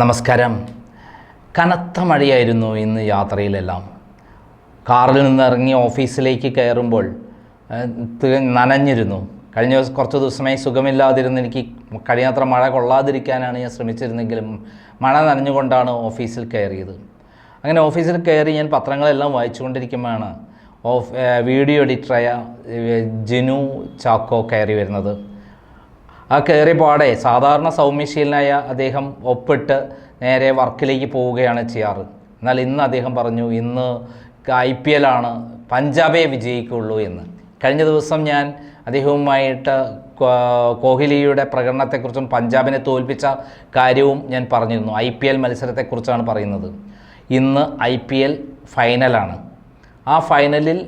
നമസ്കാരം. കനത്ത മഴയായിരുന്നു ഇന്ന് യാത്രയിലെല്ലാം. കാറിൽ നിന്ന് ഇറങ്ങി ഓഫീസിലേക്ക് കയറുമ്പോൾ നനഞ്ഞിരുന്നു. കഴിഞ്ഞ കുറച്ച് ദിവസമായി സുഖമില്ലാതിരുന്ന് എനിക്ക് കഴിയാത്ര മഴ കൊള്ളാതിരിക്കാനാണ് ഞാൻ ശ്രമിച്ചിരുന്നെങ്കിലും മഴ നനഞ്ഞുകൊണ്ടാണ് ഓഫീസിൽ കയറിയത്. അങ്ങനെ ഓഫീസിൽ കയറി ഞാൻ പത്രങ്ങളെല്ലാം വായിച്ചുകൊണ്ടിരിക്കുമ്പോഴാണ് വീഡിയോ എഡിറ്ററായ ജിനു ചാക്കോ കയറി വരുന്നത്. ആ കയറിയ പാടെ സാധാരണ സൗമ്യശീലനായ അദ്ദേഹം ഒപ്പിട്ട് നേരെ വർക്കിലേക്ക് പോവുകയാണ് ചെയ്യാറ്. എന്നാൽ ഇന്ന് അദ്ദേഹം പറഞ്ഞു, ഇന്ന് IPL ആണ്, പഞ്ചാബേ വിജയിക്കുള്ളൂ എന്ന്. കഴിഞ്ഞ ദിവസം ഞാൻ അദ്ദേഹവുമായിട്ട് കോഹ്ലിയുടെ പ്രകടനത്തെക്കുറിച്ചും പഞ്ചാബിനെ തോൽപ്പിച്ച കാര്യവും ഞാൻ പറഞ്ഞിരുന്നു. IPL മത്സരത്തെക്കുറിച്ചാണ് പറയുന്നത്. ഇന്ന് IPL ഫൈനലാണ്. ആ ഫൈനലിൽ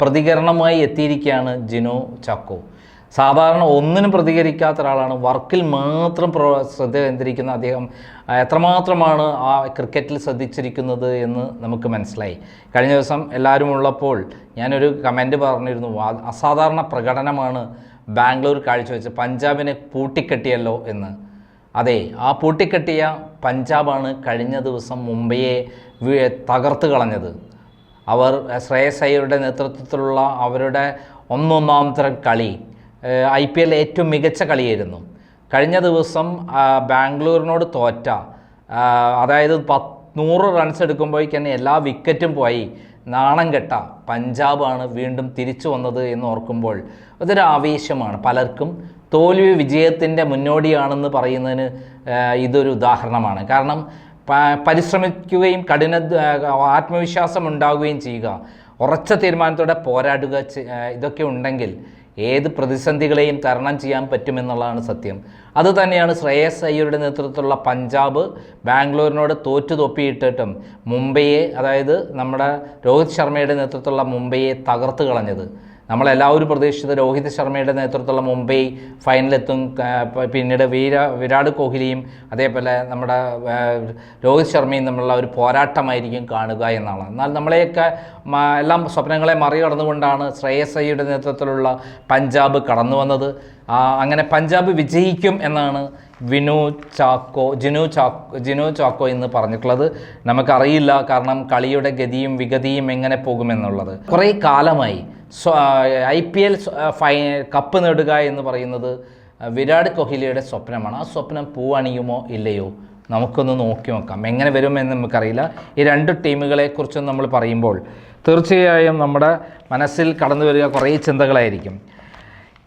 പ്രതികരണമായി എത്തിയിരിക്കുകയാണ് ജിനു ചാക്കോ. സാധാരണ ഒന്നിനും പ്രതികരിക്കാത്ത ഒരാളാണ്. വർക്കിൽ മാത്രം ശ്രദ്ധ കേന്ദ്രീകരിക്കുന്ന അദ്ദേഹം എത്രമാത്രമാണ് ആ ക്രിക്കറ്റിൽ ശ്രദ്ധിച്ചിരിക്കുന്നത് എന്ന് നമുക്ക് മനസ്സിലായി. കഴിഞ്ഞ ദിവസം എല്ലാവരും ഉള്ളപ്പോൾ ഞാനൊരു കമൻറ്റ് പറഞ്ഞിരുന്നു, അസാധാരണ പ്രകടനമാണ് ബാംഗ്ലൂർ കാഴ്ചവെച്ച് പഞ്ചാബിനെ പൂട്ടിക്കെട്ടിയല്ലോ എന്ന്. അതെ, ആ പൂട്ടിക്കെട്ടിയ പഞ്ചാബാണ് കഴിഞ്ഞ ദിവസം മുംബൈയെ തകർത്ത് കളഞ്ഞത്. അവർ ശ്രേയസ് അയ്യരുടെ നേതൃത്വത്തിലുള്ള അവരുടെ ഒന്നാമത്തെ കളി IPL ഏറ്റവും മികച്ച കളിയായിരുന്നു. കഴിഞ്ഞ ദിവസം ബാംഗ്ലൂരിനോട് തോറ്റ, അതായത് 100 റൺസ് എടുക്കുമ്പോഴേക്ക് തന്നെ എല്ലാ വിക്കറ്റും പോയി നാണം കെട്ട പഞ്ചാബാണ് വീണ്ടും തിരിച്ചു വന്നത് എന്ന് ഓർക്കുമ്പോൾ അതൊരു ആവേശമാണ്. പലർക്കും തോൽവി വിജയത്തിൻ്റെ മുന്നോടിയാണെന്ന് പറയുന്നതിന് ഇതൊരു ഉദാഹരണമാണ്. കാരണം പരിശ്രമിക്കുകയും ആത്മവിശ്വാസം ഉണ്ടാവുകയും ചെയ്യുക, ഉറച്ച തീരുമാനത്തോടെ പോരാടുക, ഇതൊക്കെ ഉണ്ടെങ്കിൽ ഏത് പ്രതിസന്ധികളെയും തരണം ചെയ്യാൻ പറ്റുമെന്നുള്ളതാണ് സത്യം. അതുതന്നെയാണ് ശ്രേയസ് അയ്യരുടെ നേതൃത്വത്തിലുള്ള പഞ്ചാബ് ബാംഗ്ലൂരിനോട് തോപ്പിയിട്ടിട്ടും മുംബൈയെ, അതായത് നമ്മുടെ രോഹിത് ശർമ്മയുടെ നേതൃത്വത്തിലുള്ള മുംബൈയെ തകർത്ത് കളഞ്ഞത്. നമ്മളെല്ലാവരും പ്രതീക്ഷിച്ചത് രോഹിത് ശർമ്മയുടെ നേതൃത്വത്തിലുള്ള മുംബൈ ഫൈനലെത്തും, പിന്നീട് വിരാട് കോഹ്ലിയും അതേപോലെ നമ്മുടെ രോഹിത് ശർമ്മയും തമ്മിലുള്ള ഒരു പോരാട്ടമായിരിക്കും കാണുക എന്നാണ്. എന്നാൽ നമ്മളെയൊക്കെ എല്ലാം സ്വപ്നങ്ങളെ മറികടന്നുകൊണ്ടാണ് ശ്രേയസ് അയ്യരുടെ നേതൃത്വത്തിലുള്ള പഞ്ചാബ് കടന്നു വന്നത്. അങ്ങനെ പഞ്ചാബ് വിജയിക്കും എന്നാണ് ജിനു ചാക്കോ എന്ന് പറഞ്ഞിട്ടുള്ളത്. നമുക്കറിയില്ല, കാരണം കളിയുടെ ഗതിയും വിഗതിയും എങ്ങനെ പോകുമെന്നുള്ളത്. കുറേ കാലമായി IPL കപ്പ് നേടുക എന്ന് പറയുന്നത് വിരാട് കോഹ്ലിയുടെ സ്വപ്നമാണ്. ആ സ്വപ്നം പൂവണിയുമോ ഇല്ലയോ നമുക്കൊന്ന് നോക്കി നോക്കാം. എങ്ങനെ വരുമെന്ന് നമുക്കറിയില്ല. ഈ രണ്ട് ടീമുകളെക്കുറിച്ചും നമ്മൾ പറയുമ്പോൾ തീർച്ചയായും നമ്മുടെ മനസ്സിൽ കടന്നു വരിക കുറേ ചിന്തകളായിരിക്കും.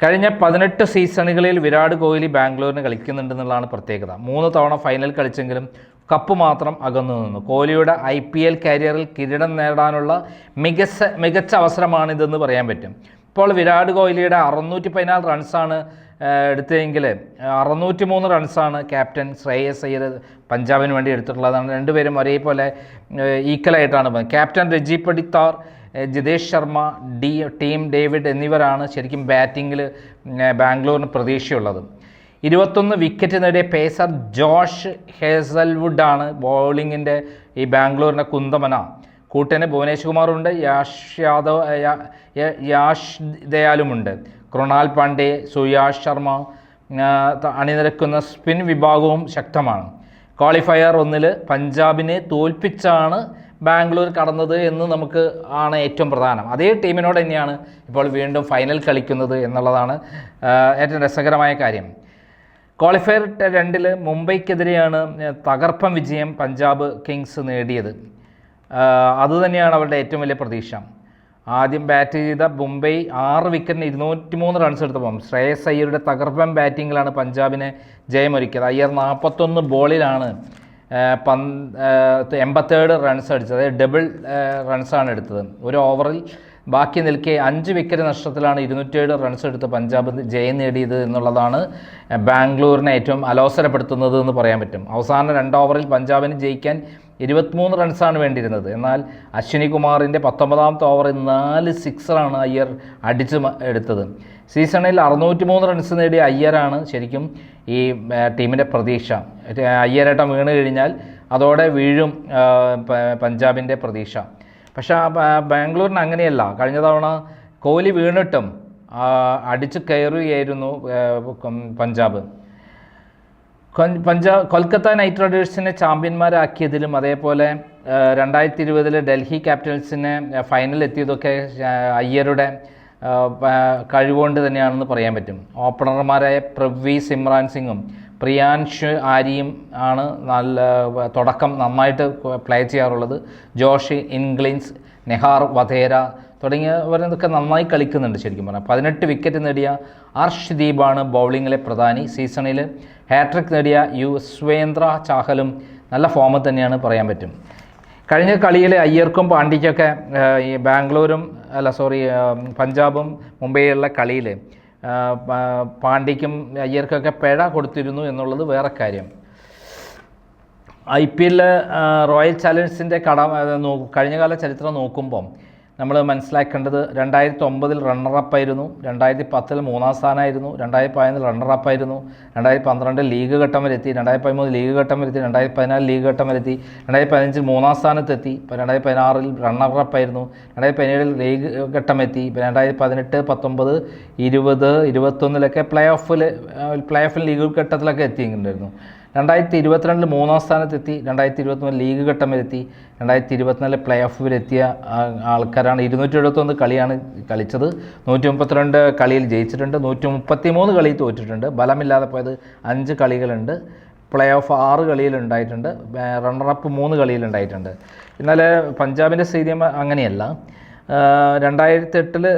കഴിഞ്ഞ 18 സീസണുകളിൽ വിരാട് കോഹ്ലി ബാംഗ്ലൂരിന് കളിക്കുന്നുണ്ടെന്നുള്ളതാണ് പ്രത്യേകത. 3 തവണ ഫൈനൽ കളിച്ചെങ്കിലും കപ്പ് മാത്രം അകന്നു നിന്നു. കോഹ്ലിയുടെ IPL കരിയറിൽ കിരീടം നേടാനുള്ള മികച്ച അവസരമാണിതെന്ന് പറയാൻ പറ്റും. ഇപ്പോൾ വിരാട് കോഹ്ലിയുടെ 614 റൺസാണ് എടുത്തതെങ്കിൽ 603 റൺസാണ് ക്യാപ്റ്റൻ ശ്രേയസ് അയ്യർ പഞ്ചാബിന് വേണ്ടി എടുത്തിട്ടുള്ളതാണ്. രണ്ടുപേരും ഒരേപോലെ ഈക്വലായിട്ടാണ്. ക്യാപ്റ്റൻ രജി പടിത്താർ, ജിതേഷ് ശർമ്മ, ടീം ഡേവിഡ് എന്നിവരാണ് ശരിക്കും ബാറ്റിങ്ങിൽ ബാംഗ്ലൂരിന് പ്രതീക്ഷയുള്ളത്. 21 വിക്കറ്റ് നേടിയ പേസർ ജോഷ് ഹേസൽവുഡാണ് ബൗളിങ്ങിൻ്റെ ഈ ബാംഗ്ലൂരിൻ്റെ കുന്തമന. കൂട്ടന് ഭുവനേഷ് കുമാറുണ്ട്, യാഷ് ദയാലുമുണ്ട്. കൃണാൽ പാണ്ഡെ, സുയാഷ് ശർമ്മ അണിനിരക്കുന്ന സ്പിൻ വിഭാഗവും ശക്തമാണ്. ക്വാളിഫയർ 1 പഞ്ചാബിനെ തോൽപ്പിച്ചാണ് ബാംഗ്ലൂർ കടന്നത് എന്ന് നമുക്ക് ആണ് ഏറ്റവും പ്രധാനം. അതേ ടീമിനോട് തന്നെയാണ് ഇപ്പോൾ വീണ്ടും ഫൈനൽ കളിക്കുന്നത് എന്നുള്ളതാണ് ഏറ്റവും രസകരമായ കാര്യം. ക്വാളിഫയർ 2 മുംബൈക്കെതിരെയാണ് തകർപ്പൻ വിജയം പഞ്ചാബ് കിങ്സ് നേടിയത്. അതുതന്നെയാണ് അവരുടെ ഏറ്റവും വലിയ പ്രതീക്ഷ. ആദ്യം ബാറ്റ് ചെയ്ത മുംബൈ 6 വിക്കറ്റിന് 203 റൺസ് എടുത്തപ്പോൾ ശ്രേയസ് അയ്യരുടെ തകർപ്പൻ ബാറ്റിങ്ങിലാണ് പഞ്ചാബിനെ ജയമൊരുക്കിയത്. അയ്യർ 41 ബോളിലാണ് 87 റൺസ് അടിച്ചത്. ഡബിൾ റൺസാണ് എടുത്തത്. ഒരു ഓവറിൽ ബാക്കി നിൽക്കെ 5 വിക്കറ്റ് നഷ്ടത്തിലാണ് 207 റൺസ് എടുത്ത് പഞ്ചാബ് ജയം നേടിയത് എന്നുള്ളതാണ് ബാംഗ്ലൂരിനെ ഏറ്റവും അലോസരപ്പെടുത്തുന്നത് എന്ന് പറയാൻ പറ്റും. അവസാന 2 ഓവറിൽ പഞ്ചാബിന് ജയിക്കാൻ 23 റൺസാണ് വേണ്ടിയിരുന്നത്. എന്നാൽ അശ്വിനി കുമാറിൻ്റെ 19ാമത്തെ ഓവറിൽ 4 സിക്സറാണ് അയ്യർ അടിച്ച് എടുത്തത്. സീസണിൽ 603 റൺസ് നേടിയ അയ്യരാണ് ശരിക്കും ഈ ടീമിൻ്റെ പ്രതീക്ഷ. അയ്യരേട്ടം വീണ് കഴിഞ്ഞാൽ അതോടെ വീഴും പഞ്ചാബിൻ്റെ പ്രതീക്ഷ. പക്ഷേ ബാംഗ്ലൂരിന് അങ്ങനെയല്ല. കഴിഞ്ഞ തവണ കോഹ്ലി വീണിട്ടും അടിച്ചു കയറുകയായിരുന്നു പഞ്ചാബ്. കൊൽക്കത്ത നൈറ്റ് റൈഡേഴ്സിനെ ചാമ്പ്യന്മാരാക്കിയതിലും അതേപോലെ 2020 ഡൽഹി ക്യാപിറ്റൽസിനെ ഫൈനൽ എത്തിയതൊക്കെ അയ്യരുടെ കഴിവുകൊണ്ട് തന്നെയാണെന്ന് പറയാൻ പറ്റും. ഓപ്പണർമാരായ പൃഥ്വി, സിമ്രാൻ സിംഗും പ്രിയാൻഷ് ആര്യയും ആണ് നല്ല തുടക്കം നന്നായിട്ട് പ്ലേ ചെയ്യാറുള്ളത്. ജോഷ് ഇംഗ്ലിൻസ്, നെഹാർ വധേര തുടങ്ങിയവരൊക്കെ നന്നായി കളിക്കുന്നുണ്ട്. ശരിക്കും പറഞ്ഞാൽ 18 വിക്കറ്റ് നേടിയ അർഷ്ദീപാണ് ബൗളിങ്ങിലെ പ്രധാനി. സീസണിൽ ഹാട്രിക് നേടിയ യുസ്വേന്ദ്ര ചാഹലും നല്ല ഫോമിൽ തന്നെയാണ് പറയാൻ പറ്റും. കഴിഞ്ഞ കളിയിൽ അയ്യർക്കും പാണ്ഡ്യയ്ക്കൊക്കെ ഈ പഞ്ചാബും മുംബൈയിലുള്ള കളിയിൽ പാണ്ഡ്യയ്ക്കും അയ്യർക്കൊക്കെ പിഴ കൊടുത്തിരുന്നു എന്നുള്ളത് വേറെ കാര്യം. IPL റോയൽ ചാലഞ്ചേഴ്സിൻ്റെ കഴിഞ്ഞകാല ചരിത്രം നോക്കുമ്പം നമ്മൾ മനസ്സിലാക്കേണ്ടത് 2009 റണ്ണറപ്പായിരുന്നു, 2010 മൂന്നാം സ്ഥാനമായിരുന്നു, 2011 റണ്ണറപ്പായിരുന്നു, 2012 ലീഗ് ഘട്ടം വരെത്തി, 2013 ലീഗ് ഘട്ടം വരെത്തി, 2014 ലീഗ് ഘട്ടം വരെത്തി, 2015 മൂന്നാം സ്ഥാനത്തെത്തി, 2016 റണ്ണറപ്പായിരുന്നു, 2017 ലീഗ് ഘട്ടം എത്തി, 2018, 19, 20, 21 പ്ലേ ഓഫിൽ ലീഗ് ഘട്ടത്തിലൊക്കെ എത്തിയിട്ടുണ്ടായിരുന്നു. 2022 മൂന്നാം സ്ഥാനത്തെത്തി, 2023 ലീഗ് ഘട്ടം വരെത്തി, 2024 പ്ലേ ഓഫ് വരെത്തിയ ആൾക്കാരാണ്. 271 കളിയാണ് കളിച്ചത്, 132 കളിയിൽ ജയിച്ചിട്ടുണ്ട്, 133 കളിയിൽ തോറ്റിട്ടുണ്ട്. ബലമില്ലാതെ പോയത് 5 കളികളുണ്ട്. പ്ലേ ഓഫ് 6 കളിയിലുണ്ടായിട്ടുണ്ട്, റണ്ണറപ്പ് 3 കളിയിലുണ്ടായിട്ടുണ്ട്. എന്നാൽ പഞ്ചാബിൻ്റെ സ്റ്റേഡിയം അങ്ങനെയല്ല. 2008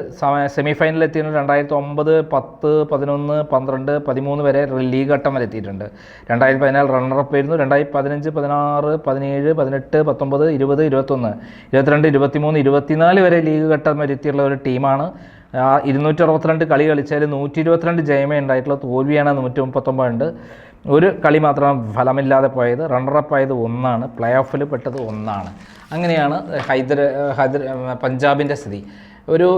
സെമി ഫൈനലിൽ എത്തിയിട്ടുണ്ട്. 2009, 10, 11, 12, 13 വരെ ലീഗ് ഘട്ടം വരെ എത്തിയിട്ടുണ്ട്. 2014 റണ്ണറപ്പ് ആയിരുന്നു. 2015, 16, 17, 18, 19, 20, 21, 22, 23, 24 വരെ ലീഗ് ഘട്ടം വരെ എത്തിയുള്ള ഒരു ടീമാണ്. 262 കളി കളിച്ചാൽ 122 ജയമേ ഉണ്ടായിട്ടുള്ള, തോൽവിയാണ് 139 ഉണ്ട്. ഒരു കളി മാത്രം ഫലമില്ലാതെ പോയത്. റണ്ണറപ്പായത് 1, പ്ലേ ഓഫിൽ പെട്ടത് 1. അങ്ങനെയാണ് പഞ്ചാബിൻ്റെ സ്ഥിതി. ഒരു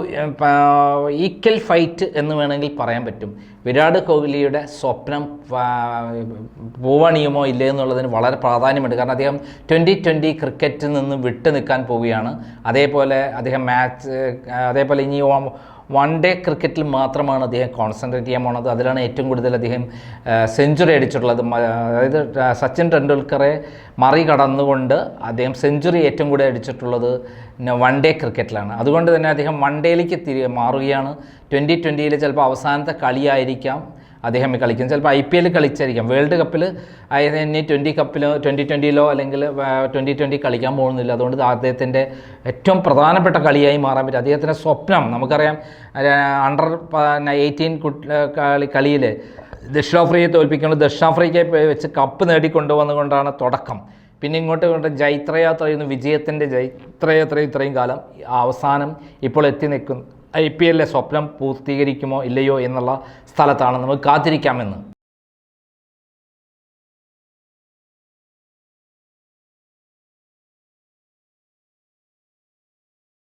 ഈക്വൽ ഫൈറ്റ് എന്ന് വേണമെങ്കിൽ പറയാൻ പറ്റും. വിരാട് കോഹ്ലിയുടെ സ്വപ്നം പോവണിയുമോ ഇല്ലേ എന്നുള്ളതിന് വളരെ പ്രാധാന്യമുണ്ട്. കാരണം അദ്ദേഹം 2020 ക്രിക്കറ്റിൽ നിന്ന് വിട്ടു നിൽക്കാൻ പോവുകയാണ്. അതേപോലെ ഇനി 1 ഡേ ക്രിക്കറ്റിൽ മാത്രമാണ് അദ്ദേഹം കോൺസെൻട്രേറ്റ് ചെയ്യാൻ പോണത്. അതിലാണ് ഏറ്റവും കൂടുതൽ അദ്ദേഹം സെഞ്ചുറി അടിച്ചിട്ടുള്ളത്. അതായത് സച്ചിൻ ടെണ്ടുൽക്കറെ മറികടന്നുകൊണ്ട് അദ്ദേഹം സെഞ്ചുറി ഏറ്റവും കൂടുതൽ അടിച്ചിട്ടുള്ളത് 1 ഡേ ക്രിക്കറ്റിലാണ്. അതുകൊണ്ട് തന്നെ അദ്ദേഹം 1 ഡേയിലേക്ക് മാറുകയാണ്. 2020 ചിലപ്പോൾ അവസാനത്തെ കളിയായിരിക്കാം അദ്ദേഹം കളിക്കും. ചിലപ്പോൾ IPL കളിച്ചായിരിക്കാം. വേൾഡ് കപ്പിൽ ഇനി 2020 അല്ലെങ്കിൽ 2020 കളിക്കാൻ പോകുന്നില്ല. അതുകൊണ്ട് അദ്ദേഹത്തിൻ്റെ ഏറ്റവും പ്രധാനപ്പെട്ട കളിയായി മാറാൻ പറ്റും. അദ്ദേഹത്തിൻ്റെ സ്വപ്നം നമുക്കറിയാം. അണ്ടർ 18 കളിയിൽ ദക്ഷിണാഫ്രിക്കയെ തോൽപ്പിക്കുന്നത്, ദക്ഷിണാഫ്രിക്കയെ വെച്ച് കപ്പ് നേടിക്കൊണ്ടുവന്നുകൊണ്ടാണ് തുടക്കം. പിന്നെ ഇങ്ങോട്ട് കൊണ്ട് ജൈത്രയാത്രയെന്ന് വിജയത്തിൻ്റെ ഇത്രയും കാലം അവസാനം ഇപ്പോൾ എത്തി നിൽക്കുന്നു. IPL സ്വപ്നം പൂർത്തീകരിക്കുമോ ഇല്ലയോ എന്നുള്ള സ്ഥലത്താണ് നമുക്ക് കാത്തിരിക്കാമെന്ന്.